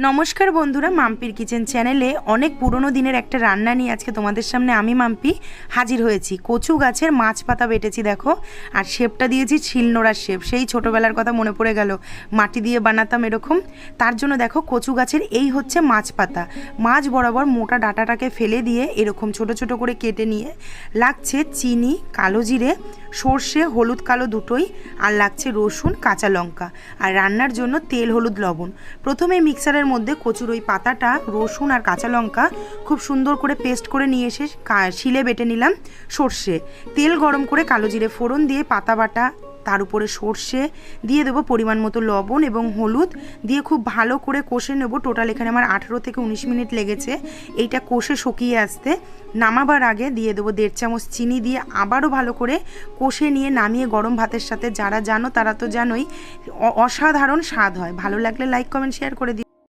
নমস্কার বন্ধুরা, মাম্পির কিচেন চ্যানেলে অনেক পুরনো দিনের একটা রান্না নিয়ে আজকে তোমাদের সামনে আমি মাম্পি হাজির হয়েছি। কচু গাছের মাছ পাতা বেটেছি দেখো, আর শেপটা দিয়েছি শিলনোড়ার শেপ। সেই ছোটোবেলার কথা মনে পড়ে গেল, মাটি দিয়ে বানাতাম এরকম। তার জন্য দেখো কচু গাছের এই হচ্ছে মাছ পাতা। মাছ বরাবর মোটা ডাঁটাটাকে ফেলে দিয়ে এরকম ছোট ছোট করে কেটে নিয়ে লাগছে চিনি, কালো জিরে, সর্ষে, হলুদ কালো দুটোই, আর লাগছে রসুন, কাঁচা লঙ্কা, আর রান্নার জন্য তেল, হলুদ, লবণ। প্রথমে মিক্সারের মধ্যে কচুর ওই পাতাটা, রসুন আর কাঁচা লঙ্কা খুব সুন্দর করে পেস্ট করে নিয়ে এসে শিলে বেটে নিলাম। সর্ষে, তেল গরম করে কালো জিরে ফোড়ন দিয়ে পাতা বাটা, তার উপরে সর্ষে দিয়ে দেবো, পরিমাণ মতো লবণ এবং হলুদ দিয়ে খুব ভালো করে কষে নেব। টোটাল এখানে আমার 18 থেকে 19 মিনিট লেগেছে এইটা কষে শুকিয়ে আসতে। নামাবার আগে দিয়ে দেবো 1.5 চামচ চিনি, দিয়ে আবারও ভালো করে কষে নিয়ে নামিয়ে গরম ভাতের সাথে, যারা জানো তারা তো জানোই, অসাধারণ স্বাদ হয়। ভালো লাগলে লাইক, কমেন্ট, শেয়ার করে দিই।